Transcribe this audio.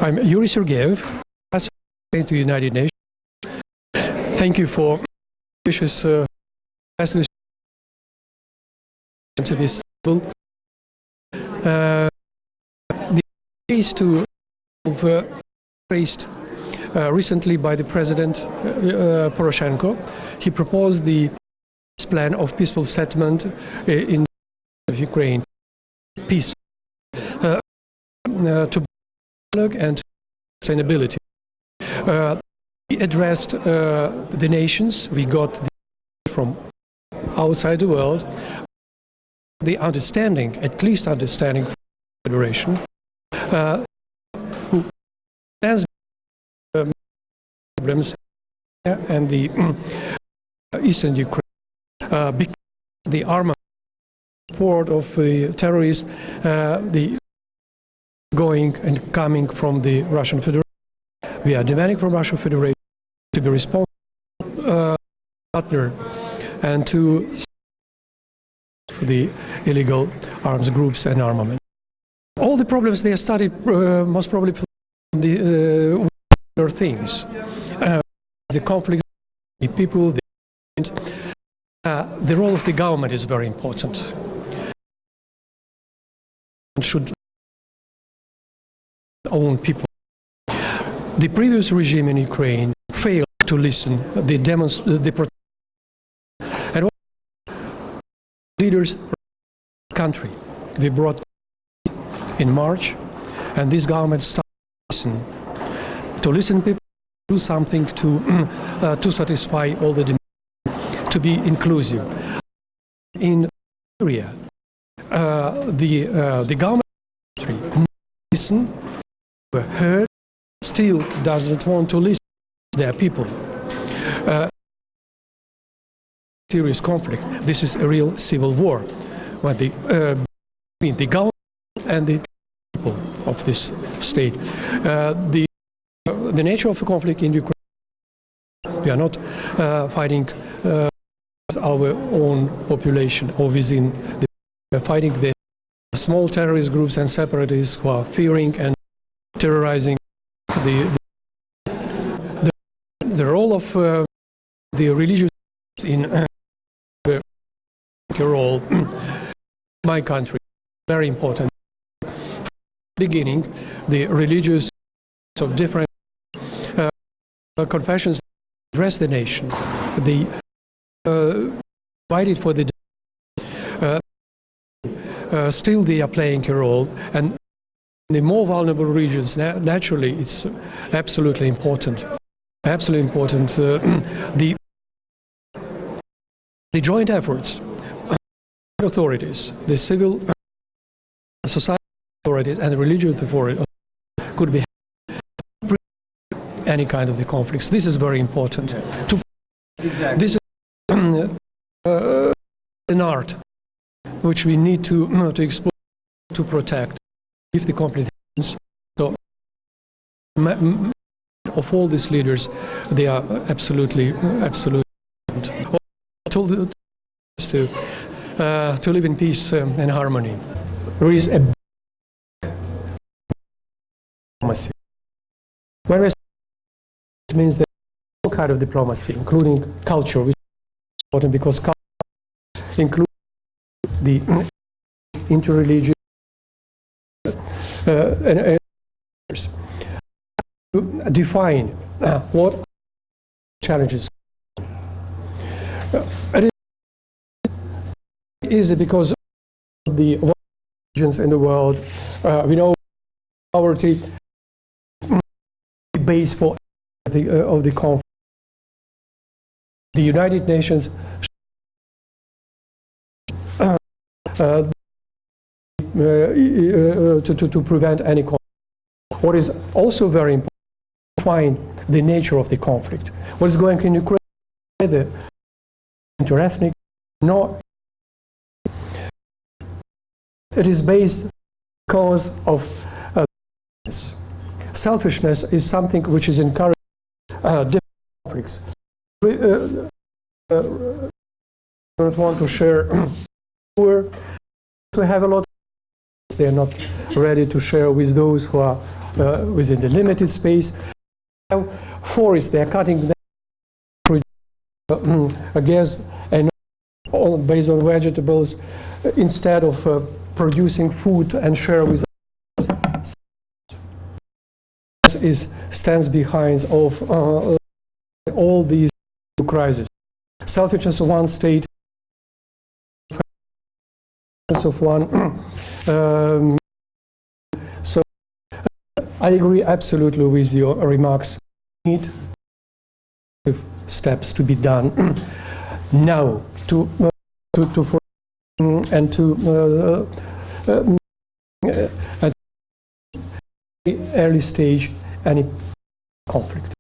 I'm Yuriy Sergeyev, Secretary to the United Nations. Thank you for gracious to this table. The case to faced recently by the President Poroshenko. He proposed the plan of peaceful settlement in Ukraine, peace, to dialogue and sustainability. We addressed the nations. We got from outside the world the understanding, at least understanding, from the Federation, who has problems and the eastern Ukraine, because the armament support of the terrorists, the going and coming from the Russian Federation. We are demanding from Russian Federation to be responsible partner and to the illegal arms groups and armament. All the problems they started most probably from the things, the conflict, the people, the role of the government is very important. Should own people. The previous regime in Ukraine failed to listen. The and leaders of the country. We brought in March, and this government started to listen people, do something to satisfy all the demands, to be inclusive. In Syria, the government listen, heard, still doesn't want to listen to their people. Serious conflict. This is a real civil war, but between the government and the people of this state. The nature of the conflict in Ukraine, we are not fighting our own population or within the. We are fighting the small terrorist groups and separatists who are fearing and terrorizing the role of the religious in a role. My country, very important. From the beginning, the religious of different confessions address the nation. They provided for the still they are playing a role, and in the more vulnerable regions, naturally, it's absolutely important. Absolutely important. The joint efforts, authorities, the civil society authorities, and the religious authorities could be any kind of the conflicts. This is very important. Exactly. This is an art which we need to explore, to protect. If the conflict happens, so of all these leaders, they are absolutely. To live in peace and harmony. There is a diplomacy. When we say it means that all kind of diplomacy, including culture, which is important because culture includes the interreligious and define what challenges. It is because of the regions in the world, we know poverty base for of the conflict. The United Nations to prevent any conflict. What is also very important to find the nature of the conflict. What is going on in Ukraine, the interethnic, no. It is based because of selfishness is something which is encouraged different conflicts. Don't want to share poor, to have a lot. They are not ready to share with those who are within the limited space. Forests, they are cutting them, I guess, and all based on vegetables, instead of producing food and share with others, stands behind of all these crises. Selfishness of one state, of one. So I agree absolutely with your remarks. Need steps to be done now to and to at the early stage any conflict.